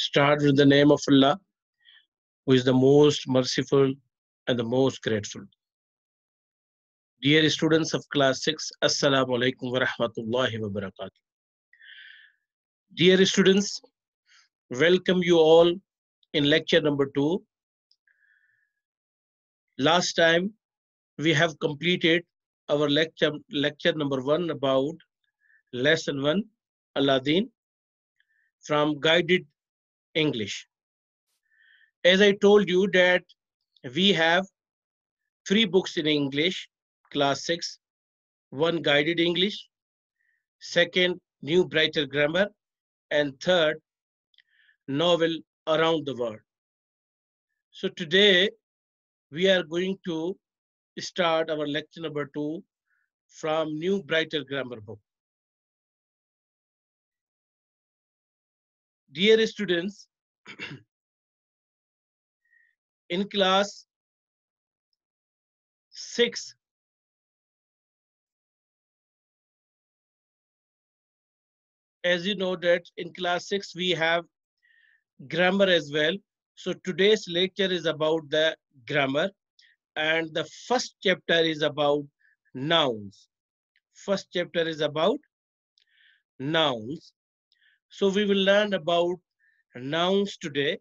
Start with the name of Allah, who is the most merciful and the most grateful. Dear students of class 6, Assalamu alaikum wa rahmatullahi wa barakatuh. Dear students, welcome you all in lecture number 2. Last time we have completed our lecture number 1 about lesson 1, Aladdin, from guided English. As I told you that we have 3 books in English, class 6, 1 guided English, 2nd new brighter grammar, and 3rd novel around the world. So today we are going to start our lecture number 2 from new brighter grammar book. Dear students, in class 6, as you know that in class 6 we have grammar as well. So today's lecture is about the grammar, and the first chapter is about nouns. First chapter is about nouns. So we will learn about nouns today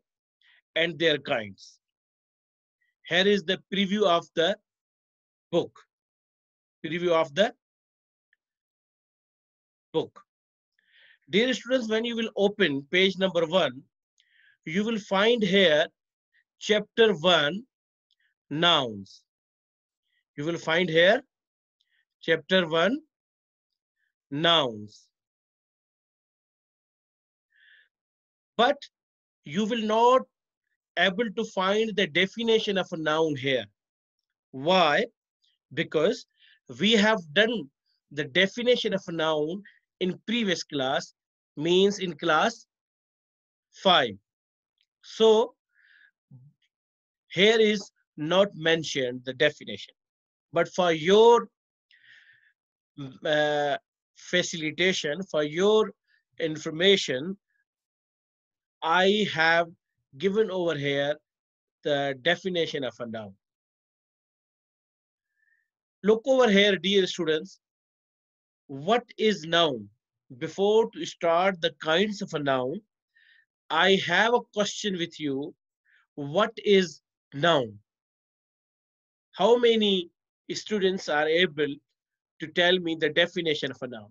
and their kinds. Here is the preview of the book. Preview of the book. Dear students, when you will open page number 1, you will find here chapter 1, nouns. You will find here chapter 1, nouns. But you will not able to find the definition of a noun here. Why? Because we have done the definition of a noun in previous class, means in class 5. So here is not mentioned the definition. But for your facilitation, for your information, I have given over here the definition of a noun. Look over here, dear students. What is noun? Before to start the kinds of a noun, I have a question with you. What is noun? How many students are able to tell me the definition of a noun?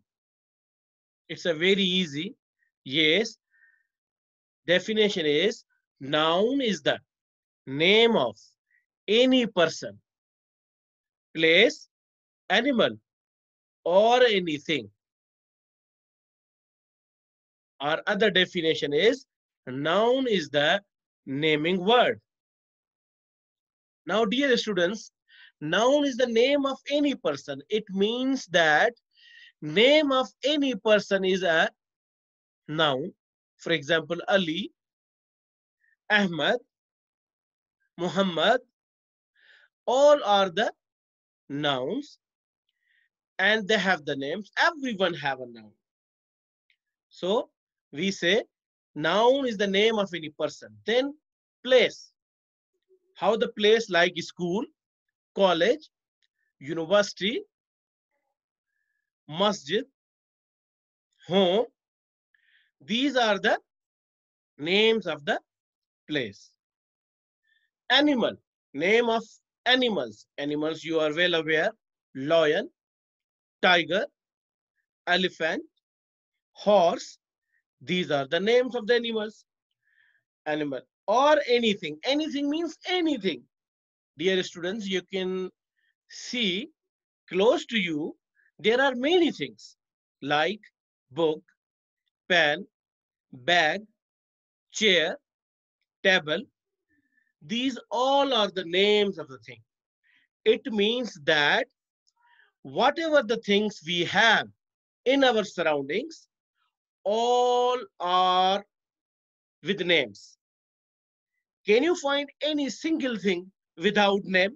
It's a very easy. Yes. Definition is noun is the name of any person, place, animal, or anything. Our other definition is noun is the naming word. Now, dear students, noun is the name of any person. It means that name of any person is a noun. For example, Ali, Ahmad, Muhammad, all are the nouns and they have the names. Everyone have a noun. So we say noun is the name of any person. Then place. How the place like school, college, university, masjid, home. These are the names of the place. Animal, name of animals. Animals you are well aware. Lion, tiger, elephant, horse. These are the names of the animals. Animal or anything. Anything means anything. Dear students, you can see close to you, there are many things like book, pen, bag, chair, table. These all are the names of the thing. It means that whatever the things we have in our surroundings, all are with names. Can you find any single thing without name?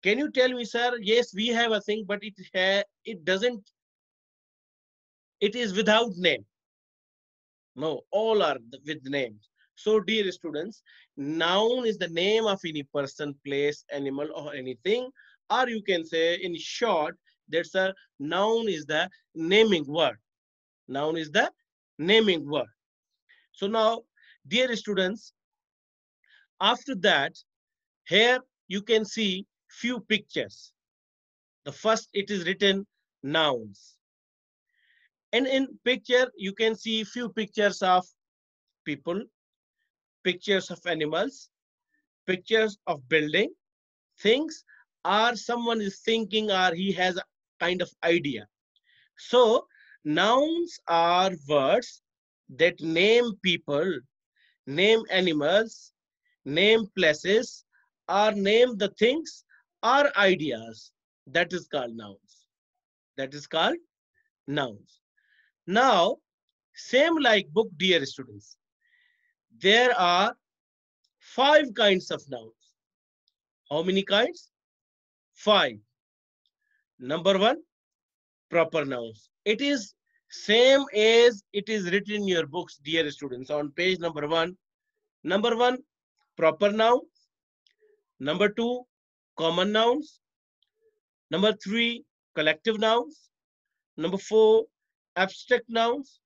Can you tell me, sir, yes, we have a thing, but it doesn't, it is without name. No, all are with names. So, dear students, noun is the name of any person, place, animal, or anything. Or you can say, in short, that's a noun is the naming word. Noun is the naming word. So now, dear students, after that, here you can see few pictures. The first, it is written nouns. And in picture, you can see few pictures of people, pictures of animals, pictures of building, things, or someone is thinking or he has a kind of idea. So nouns are words that name people, name animals, name places, or name the things or ideas. That is called nouns. That is called nouns. Now, same like book, dear students, there are 5 kinds of nouns. How many kinds? 5. Number 1, proper nouns. It is same as it is written in your books, dear students, on page number 1. Number 1, proper noun. Number 2, common nouns. Number 3, collective nouns. Number 4, abstract nouns.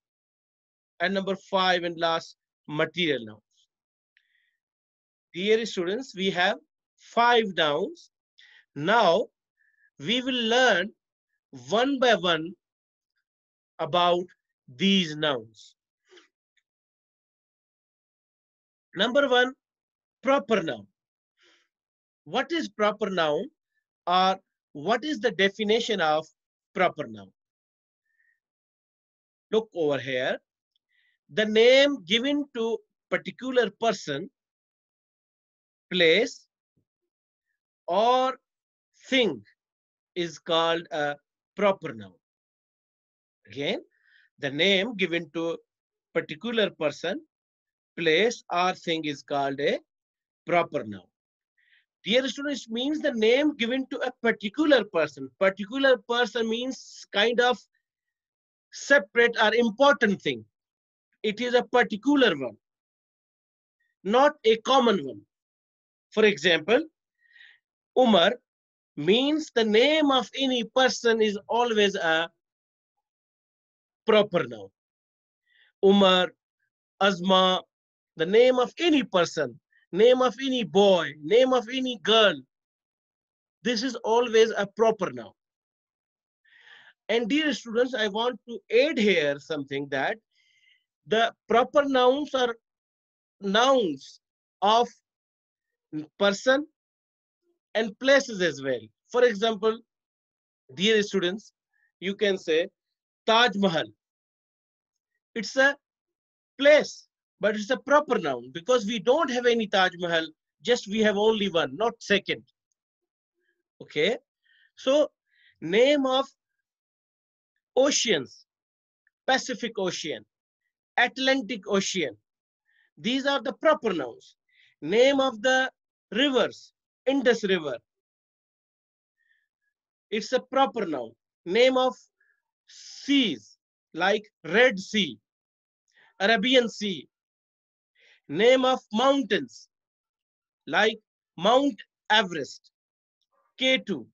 And number 5 and last, material nouns. Dear students, we have 5 nouns. Now, we will learn one by one about these nouns. Number 1, proper noun. What is proper noun, or what is the definition of proper noun? Look over here. The name given to particular person, place, or thing is called a proper noun. Again, the name given to particular person, place, or thing is called a proper noun. Dear students, means the name given to a particular person. Particular person means kind of separate or important thing. It is a particular one, not a common one. For example, Umar means the name of any person is always a proper noun. Umar, Azma, the name of any person, name of any boy, name of any girl. This is always a proper noun. And dear students, I want to add here something that the proper nouns are nouns of person and places as well. For example, dear students, you can say Taj Mahal. It's a place, but it's a proper noun because we don't have any Taj Mahal, just we have only one, not second. Okay, so name of oceans, Pacific Ocean, Atlantic Ocean, these are the proper nouns. Name of the rivers, Indus River, it's a proper noun. Name of seas like Red Sea, Arabian Sea. Name of mountains like Mount Everest, K2.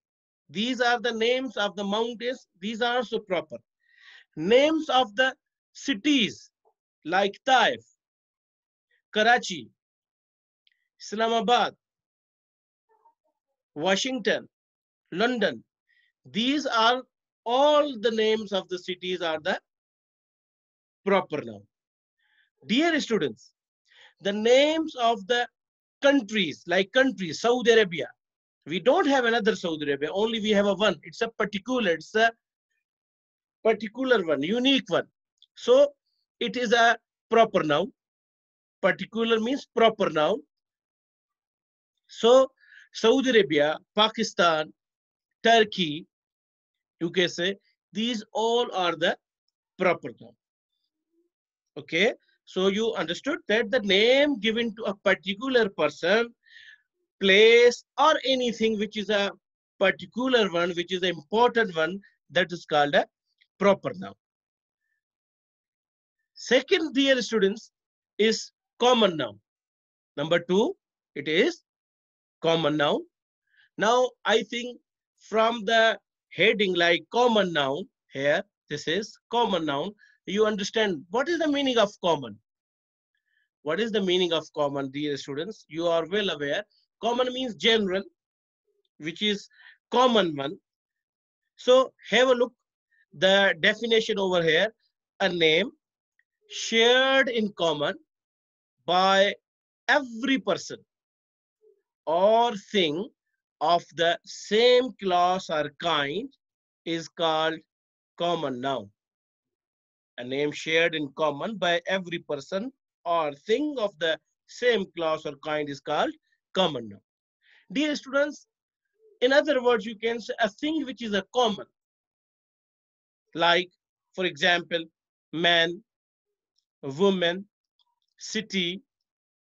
These are the names of the mountains. These are also proper. Names of the cities like Taif, Karachi, Islamabad, Washington, London. These are all the names of the cities are the proper noun. Dear students, the names of the countries like countries, Saudi Arabia. We don't have another Saudi Arabia, only we have a one. It's a particular one, unique one. So it is a proper noun. Particular means proper noun. So Saudi Arabia, Pakistan, Turkey, you can say these all are the proper noun. Okay, so you understood that the name given to a particular person, place, or anything which is a particular one, which is an important one, that is called a proper noun. Second, dear students, is common noun. Number two, it is common noun. Now, I think from the heading like common noun here, this is common noun. You understand what is the meaning of common? What is the meaning of common, dear students? You are well aware. Common means general, which is common one. So have a look the definition over here. A name shared in common by every person or thing of the same class or kind is called common noun. A name shared in common by every person or thing of the same class or kind is called common noun. Dear students, in other words, you can say a thing which is a common, like, for example, man, woman, city,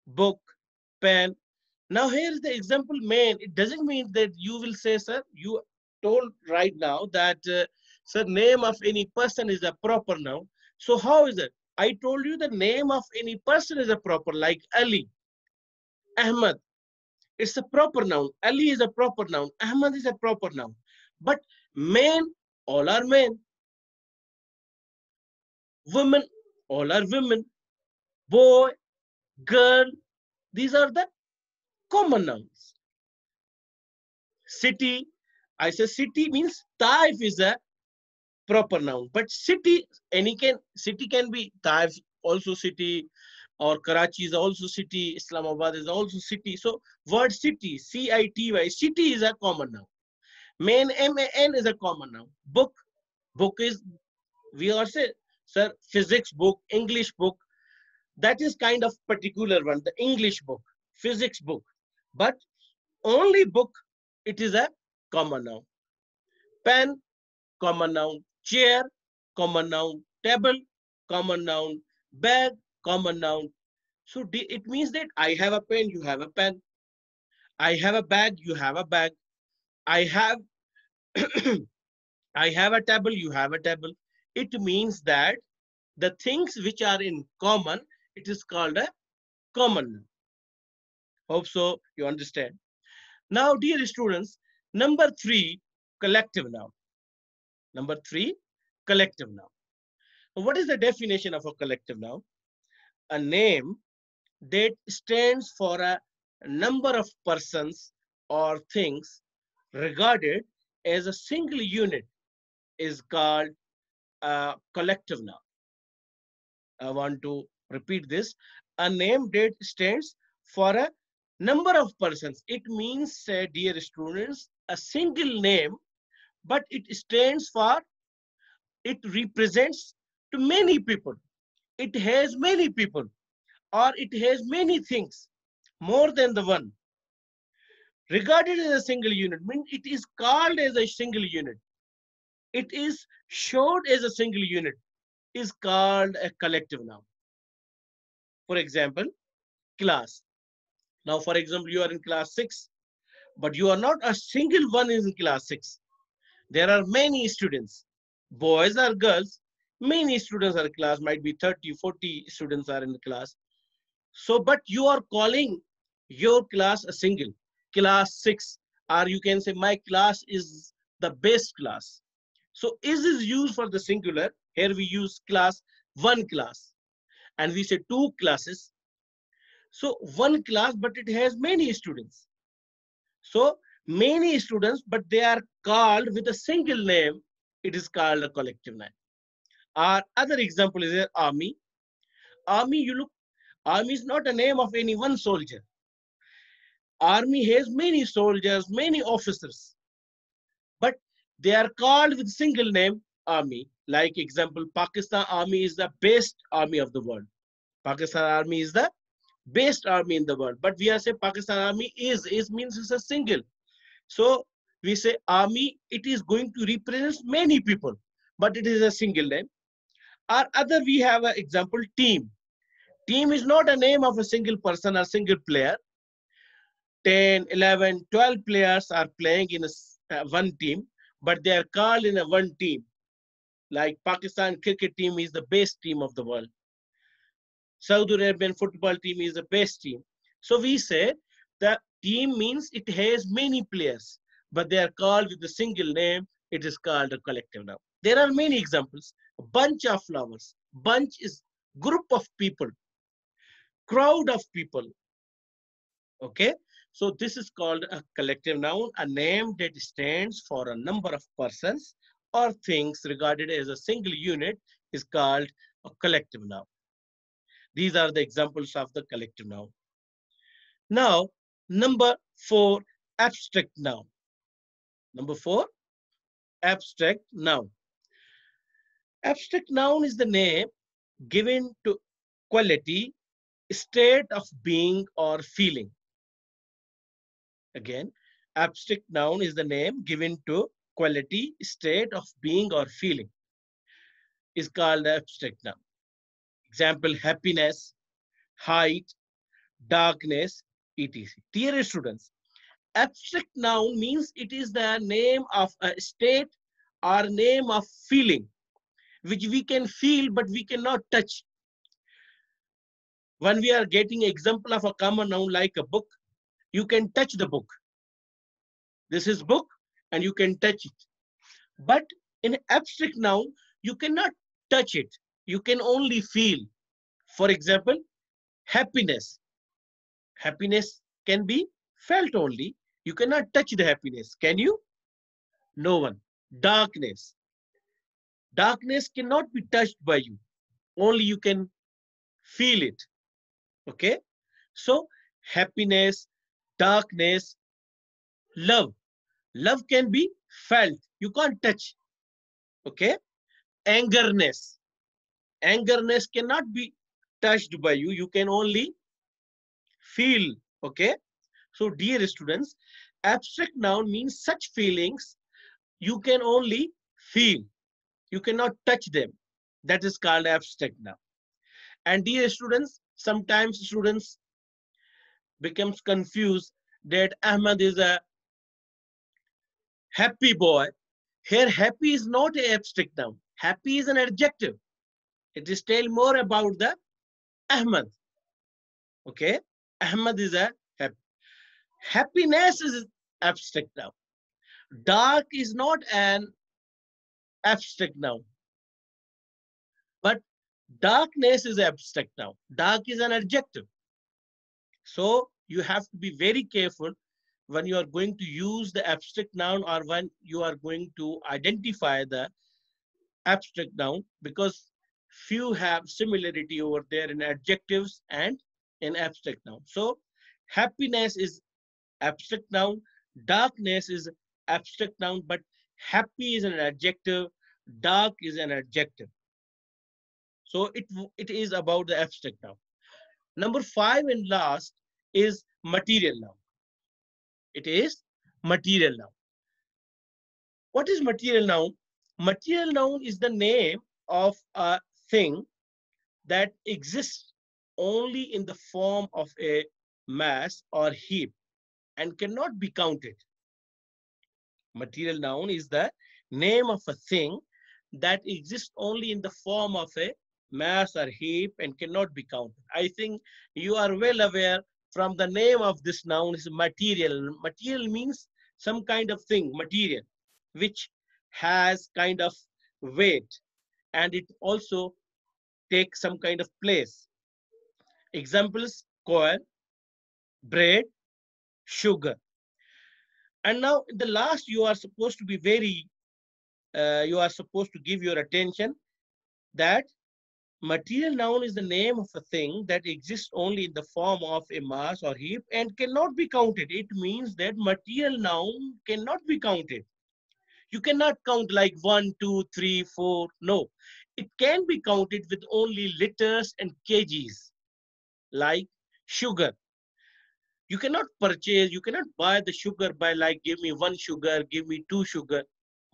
book, pen. Now, here's the example man. It doesn't mean that you will say, sir, you told right now that, sir, name of any person is a proper noun. So, how is it? I told you the name of any person is a proper, like Ali, Ahmad. It's a proper noun. Ali is a proper noun. Ahmad is a proper noun. But men, all are men. Women, all are women. Boy, girl, these are the common nouns. City, I say city means Taif is a proper noun, but city can be Taif also city, or Karachi is also city, Islamabad is also city. So word city, city, city is a common noun. Man, man is a common noun. Book is, we are say, sir, physics book, English book. That is kind of particular one, the English book, physics book. But only book, it is a common noun. Pen, common noun. Chair, common noun. Table, common noun. Bag, common noun. So it means that I have a pen, you have a pen. I have a bag, you have a bag. I have I have a table, you have a table. It means that the things which are in common, it is called a common noun. Hope so you understand. Now, dear students, number three, collective noun. Number three, collective noun. What is the definition of a collective noun? A name that stands for a number of persons or things regarded as a single unit is called a collective noun. I want to repeat this. A name that stands for a number of persons. It means, dear students, a single name, but it stands for, it represents to many people. It has many people, or it has many things, more than the one. Regarded as a single unit, means it is called as a single unit. It is showed as a single unit, is called a collective noun. For example, class. Now, for example, you are in class 6, but you are not a single one in class 6. There are many students, boys or girls, many students are in class, might be 30, 40 students are in the class. So, but you are calling your class a single, class 6, or you can say my class is the best class. So, is used for the singular. Here we use class, one class, and we say two classes. So, one class, but it has many students. So, many students, but they are called with a single name. It is called a collective name. Our other example is an army. Army, you look, army is not a name of any one soldier. Army has many soldiers, many officers, but they are called with single name army. Like example, Pakistan army is the best army of the world. Pakistan army is the best army in the world. But we are saying Pakistan army is means it's a single. So we say army, it is going to represent many people, but it is a single name. Or other, we have an example, team. Team is not a name of a single person or single player. 10, 11, 12 players are playing in one team, but they are called in a one team. Like Pakistan cricket team is the best team of the world. Saudi Arabian football team is the best team. So we say the team means it has many players, but they are called with a single name. It is called a collective noun. There are many examples. A bunch of flowers. Bunch is group of people, crowd of people. Okay. So this is called a collective noun, a name that stands for a number of persons or things regarded as a single unit is called a collective noun. These are the examples of the collective noun. Now, number 4, abstract noun. Number 4, abstract noun. Abstract noun is the name given to quality, state of being or feeling. Again, abstract noun is the name given to quality, state of being or feeling is called abstract noun. Example, happiness, height, darkness, etc. Dear students, abstract noun means it is the name of a state or name of feeling which we can feel but we cannot touch. When we are getting an example of a common noun like a book, you can touch the book. This is book and you can touch it. But in abstract noun, you cannot touch it. You can only feel. For example, happiness. Happiness can be felt only. You cannot touch the happiness. Can you? No one. Darkness. Darkness cannot be touched by you. Only you can feel it. Okay. So happiness, darkness, love. Love can be felt. You can't touch. Okay. Angerness. Angerness cannot be touched by you. You can only feel. Okay. So dear students, abstract noun means such feelings you can only feel. You cannot touch them. That is called abstract noun. And dear students, sometimes students becomes confused that Ahmad is a happy boy. Here, happy is not an abstract noun. Happy is an adjective. It is tell more about the Ahmad. Okay, Ahmad is a happy. Happiness is abstract noun. Dark is not an abstract noun, but darkness is abstract noun. Dark is an adjective. So you have to be very careful when you are going to use the abstract noun or when you are going to identify the abstract noun, because few have similarity over there in adjectives and in abstract noun. So happiness is abstract noun, darkness is abstract noun, but happy is an adjective, dark is an adjective. So it is about the abstract noun. Number 5 and last is material noun. It is material noun. What is material noun? Material noun is the name of a thing that exists only in the form of a mass or heap and cannot be counted. Material noun is the name of a thing that exists only in the form of a mass or heap and cannot be counted. I think you are well aware from the name of this noun is material. Material means some kind of thing, material, which has kind of weight and it also takes some kind of place. Examples, coil, bread, sugar. And now in the last, you are supposed to be very, you are supposed to give your attention that material noun is the name of a thing that exists only in the form of a mass or heap and cannot be counted. It means that material noun cannot be counted. You cannot count like 1, 2, 3, 4. No, it can be counted with only liters and kgs, like sugar. You cannot purchase, you cannot buy the sugar by like, give me 1 sugar, give me 2 sugar.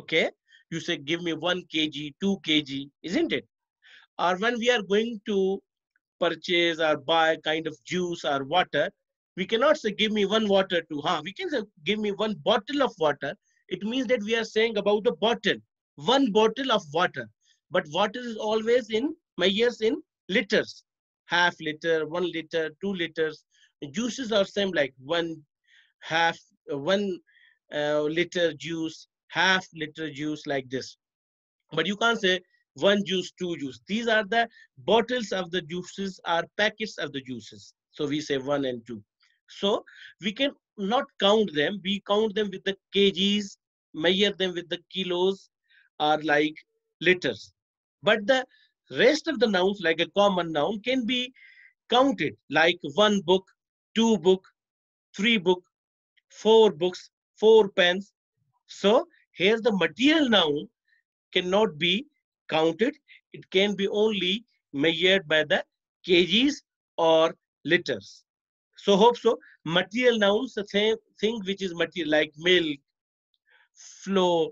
Okay. You say, give me 1 kg, 2 kg, isn't it? Or when we are going to purchase or buy kind of juice or water, we cannot say, give me 1 water to, we can say, give me 1 bottle of water. It means that we are saying about the bottle, 1 bottle of water. But water is always in measures in liters. half liter, 1 liter, 2 liters. Juices are same like half, 1 liter juice, half liter juice, like this. But you can't say one juice, two juice. These are the bottles of the juices, are packets of the juices. So we say one and two. So we can not count them. We count them with the kgs, measure them with the kilos, or like liters. But the rest of the nouns, like a common noun, can be counted, like one book, two book, three book, four books, four pens. So here's the material noun cannot be counted. It can be only measured by the kgs or liters. So hope so. Material nouns, the same thing which is material, like milk, flour,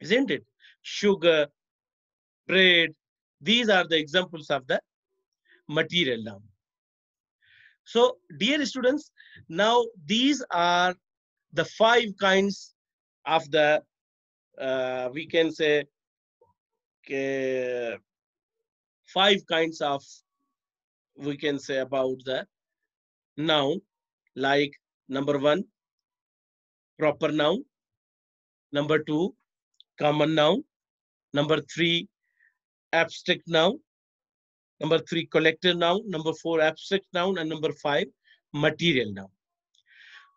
isn't it? Sugar, bread. These are the examples of the material noun. So dear students, now these are the 5 kinds of the, we can say, uh, 5 kinds of, we can say, about the noun, like number 1, proper noun, number 2, common noun, number 3, abstract noun, number 3, collective noun, number 4, abstract noun, and number 5, material noun.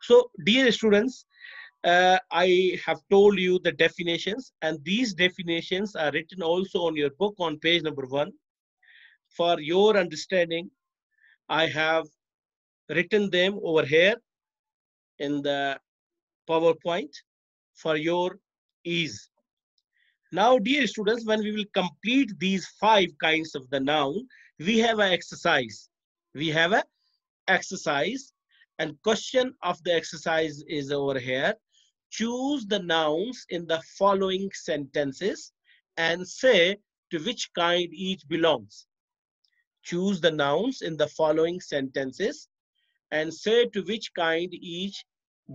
So dear students, I have told you the definitions, and these definitions are written also on your book on page number 1. For your understanding, I have written them over here in the PowerPoint for your ease. Now, dear students, when we will complete these 5 kinds of the noun, we have an exercise. We have an exercise, and question of the exercise is over here. Choose the nouns in the following sentences and say to which kind each belongs. Choose the nouns in the following sentences and say to which kind each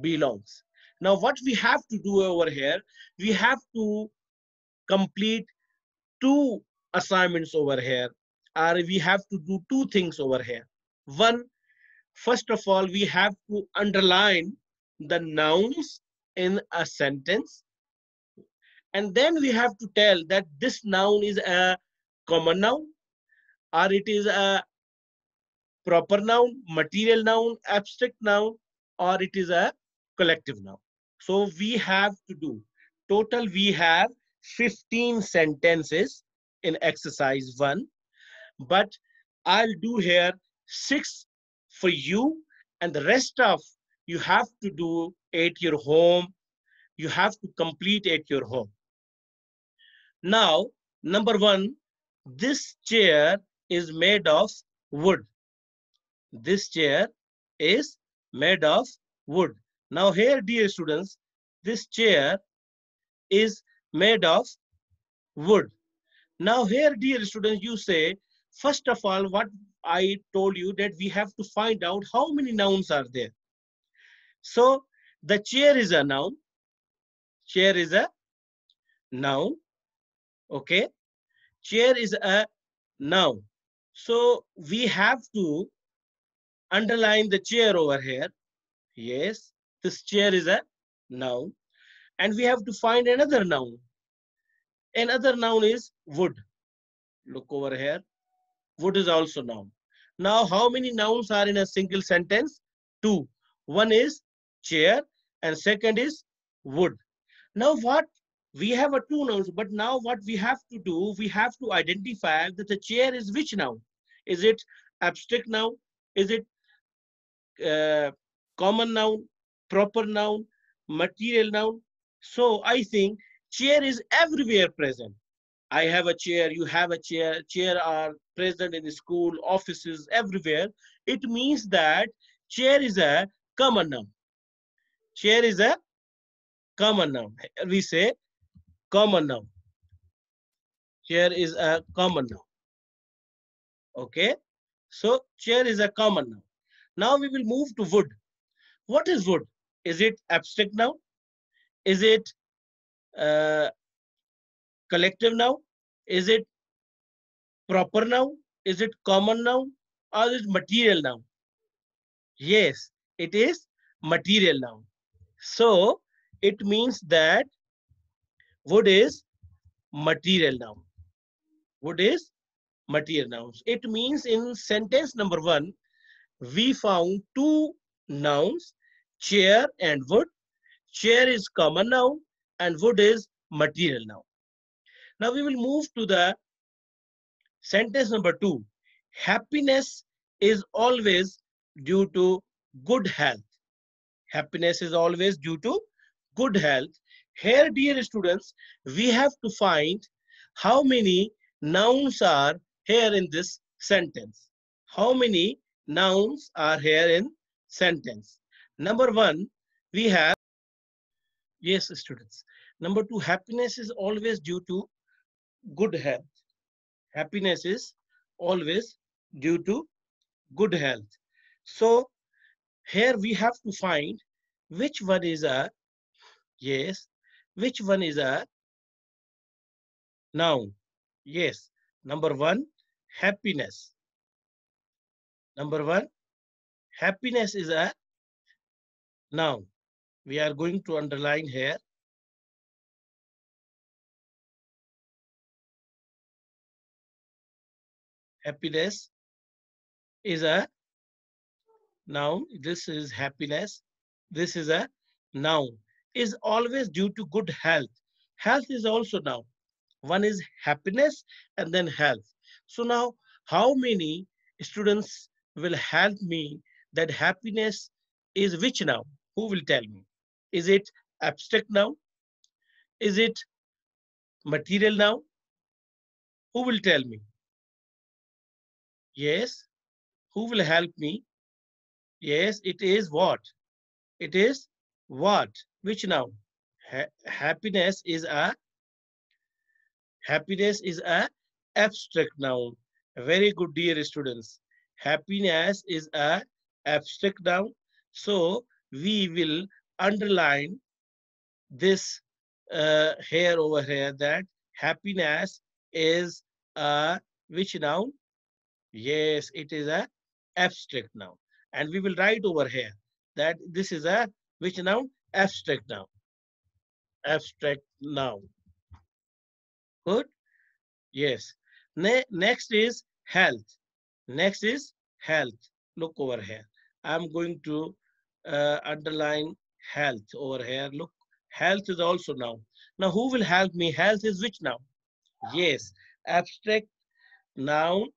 belongs. Now, what we have to do over here, we have to complete 2 assignments over here, or we have to do 2 things over here. One, first of all, we have to underline the nouns in a sentence, and then we have to tell that this noun is a common noun, or it is a proper noun, material noun, abstract noun, or it is a collective noun. So we have to do, total we have 15 sentences in exercise 1, but I'll do here 6 for you, and the rest of you have to do at your home. You have to complete at your home. Now, number 1, this chair is made of wood. This chair is made of wood. Now here, dear students, this chair is made of wood. Now here, dear students, you say, first of all, what I told you, that we have to find out how many nouns are there. So the chair is a noun. Chair is a noun. Okay. Chair is a noun. So we have to underline the chair over here. Yes, this chair is a noun. And we have to find another noun. Another noun is wood. Look over here. Wood is also noun. Now, how many nouns are in a single sentence? 2. One is chair and second is wood. Now, what we have a 2 nouns, but now what we have to do, we have to identify that the chair is which noun? Is it abstract noun? Is it common noun, proper noun, material noun? So I think chair is everywhere present. I have a chair, you have a chair, chair are present in the school, offices, everywhere. It means that chair is a common noun. Chair is a common noun. We say common noun. Chair is a common noun. Okay. So chair is a common noun. Now we will move to wood. What is wood? Is it abstract noun? Is it uh, collective noun? Is it proper noun? Is it common noun? or is it material noun? Yes, it is material noun. So it means that wood is material noun. Wood is material nouns. It means in sentence number one, we found two nouns, chair and wood. Chair is common noun and wood is material noun. Now we will move to the sentence number two. Happiness is always due to good health. Happiness is always due to good health. Here, dear students, we have to find how many nouns are here in this sentence. How many nouns are here in sentence? Number one, we have, yes, students. Number two, happiness is always due to good health. Happiness is always due to good health. So here we have to find which one is a, yes, which one is a noun. Yes, number one, happiness. Number one, happiness is a noun. We are going to underline here. Happiness is a noun. This is happiness. This is a noun. Is always due to good health. Health is also noun. One is happiness and then health. So now, how many students will help me that happiness is which noun? Who will tell me? Is it abstract noun? Is it material noun? Who will tell me? Yes. Who will help me? Yes, it is what? It is what? Which noun? Happiness is a abstract noun. Very good, dear students. Happiness is a abstract noun. So we will underline this here over here that happiness is a which noun? Yes, it is a abstract noun. And we will write over here that this is a which noun? Abstract noun. Abstract noun. Good? Yes. Next is health. Next is health. Look over here. I'm going to underline health over here. Look, health is also noun. Now, who will help me? Health is which noun? Yes, abstract noun.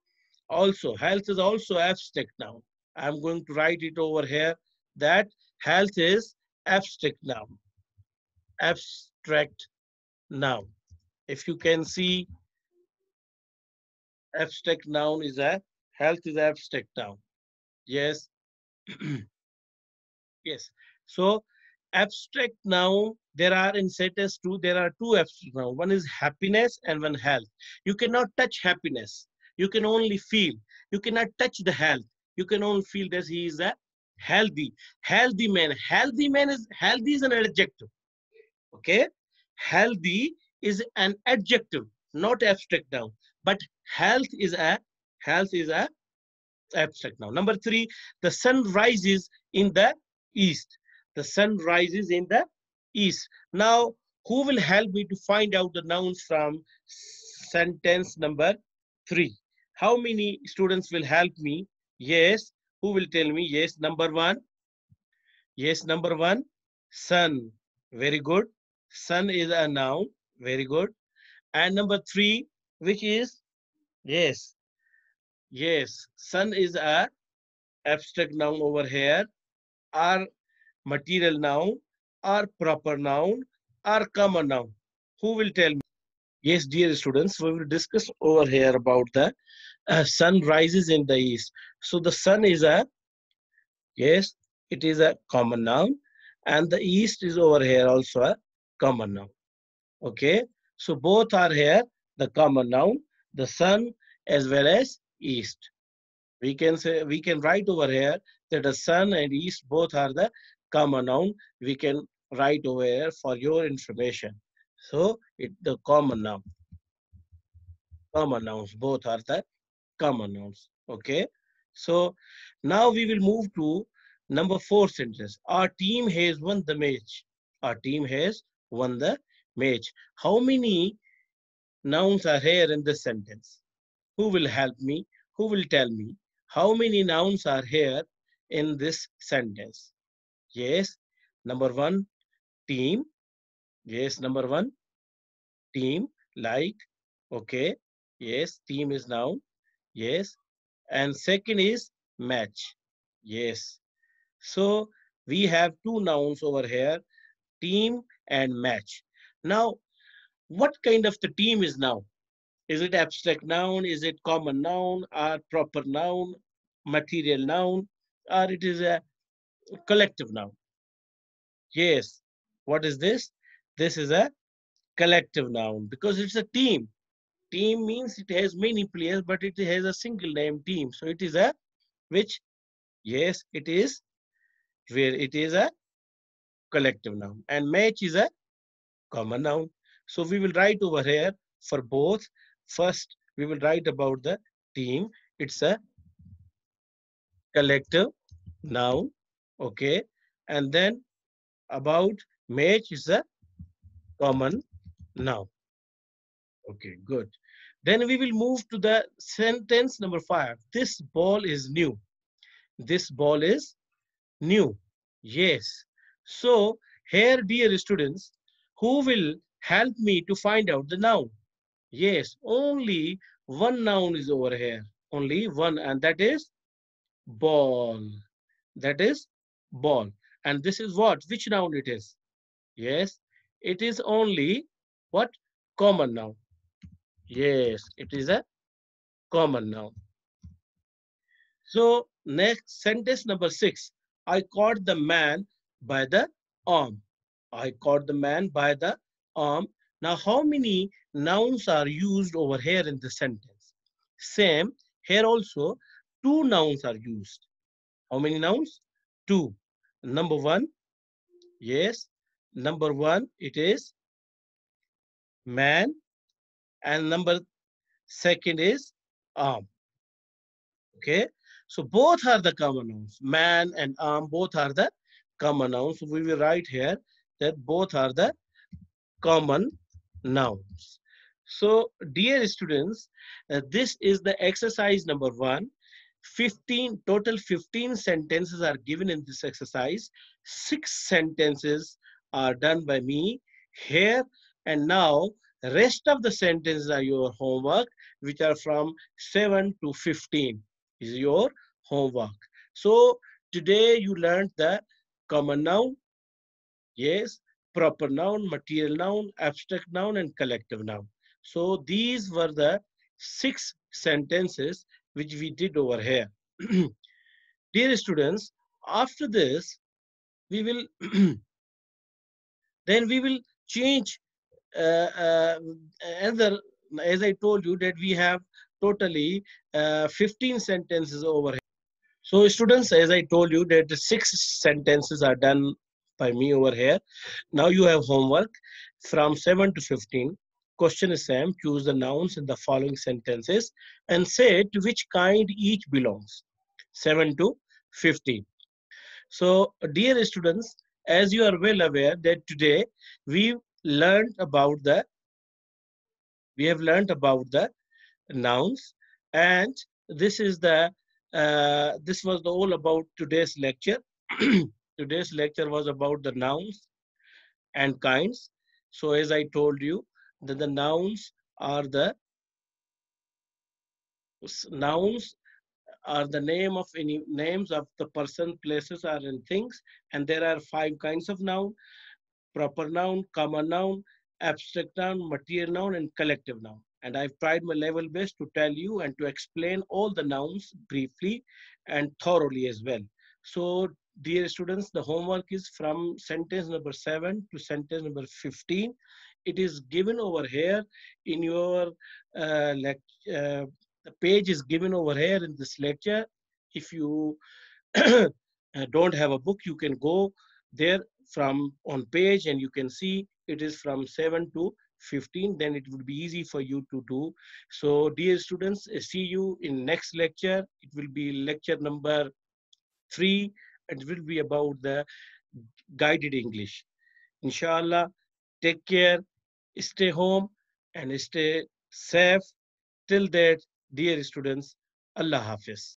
Also, health is also abstract noun. I'm going to write it over here that health is abstract noun. Abstract noun. If you can see, abstract noun is a health is abstract noun. Yes. Yes. So abstract noun, there are in sentence two, there are two abstract noun. One is happiness and one health. You cannot touch happiness. You can only feel. You cannot touch the health. You can only feel that he is a healthy. Healthy man. Healthy is an adjective. Okay. Healthy is an adjective, not abstract noun. But health is a health is a abstract now. Number three, the sun rises in the east. The sun rises in the east. Now, who will help me to find out the nouns from sentence number three? How many students will help me? Yes. Who will tell me? Yes. Number one. Yes. Number one. Sun. Very good. Sun is a noun. Very good. And number three, which is? Yes. Yes. Sun is a abstract noun over here, are material noun, are proper noun, are common noun. Who will tell me? Yes, dear students, we will discuss over here about the sun rises in the east. So the sun is a, yes, it is a common noun, and the east is over here also a common noun. Okay, so both are here, the common noun, the sun as well as east. We can say, we can write over here that the sun and east both are the common noun. We can write over here for your information. So the common nouns, both are the common nouns. Okay. So now we will move to number 4 sentence. Our team has won the match. Our team has won the match. How many nouns are here in this sentence? Who will help me? Who will tell me how many nouns are here in this sentence? Yes, number 1, team. Yes, number 1, team, like, okay. Yes, team is noun. Yes, and second is match. Yes. So we have two nouns over here, team and match. Now, what kind of the team is now? Is it abstract noun? Is it common noun or proper noun, material noun, or it is a collective noun? Yes. What is this? This is a collective noun because it's a team. Team means it has many players, but it has a single name team. So it is a which? Yes, it is where it is a collective noun. And match is a common noun. So we will write over here for both. First, we will write about the team. It's a collective noun. Okay. And then about match is a common noun. Okay, good. Then we will move to the sentence number 5. This ball is new. This ball is new. Yes. So here, dear students, who will help me to find out the noun? Yes, only one noun is over here. Only one, and that is ball. That is ball. And this is what? Which noun it is? Yes, it is only what? Common noun. Yes, it is a common noun. So next sentence number 6. I caught the man by the arm. I caught the man by the arm. Now how many nouns are used over here in the sentence? Same, here also two nouns are used. How many nouns? Two. Number 1, yes. Number 1, it is man, and number second is arm. Okay, so both are the common nouns. Man and arm both are the common nouns. So we will write here that both are the common nouns. So dear students, this is the exercise number 1. 15 total 15 sentences are given in this exercise. 6 sentences are done by me here, and now rest of the sentences are your homework, which are from 7 to 15 is your homework. So today you learned the common noun, yes, proper noun, material noun, abstract noun, and collective noun. So these were the 6 sentences which we did over here. Dear students, after this, we will then we will change another, as I told you that we have totally 15 sentences over here. So students, as I told you that the 6 sentences are done by me over here. Now you have homework from 7 to 15. Question is same. Choose the nouns in the following sentences and say to which kind each belongs. 7 to 15. So dear students, as you are well aware that today we learned about the we have learned about the nouns, and this is the this was the all about today's lecture. Today's lecture was about the nouns and kinds. So as I told you that the nouns are the nouns are the name of any names of the person, places, or in things, and there are 5 kinds of noun: proper noun, common noun, abstract noun, material noun, and collective noun. And I've tried my level best to tell you and to explain all the nouns briefly and thoroughly as well. So, dear students, the homework is from sentence number 7 to sentence number 15. It is given over here in your the page is given over here in this lecture. If you don't have a book, you can go there from on page and you can see it is from 7 to 15, then it would be easy for you to do. So dear students, see you in next lecture. It will be lecture number 3, and it will be about the guided English. Inshallah, take care, stay home, and stay safe. Till that, dear students, Allah Hafiz.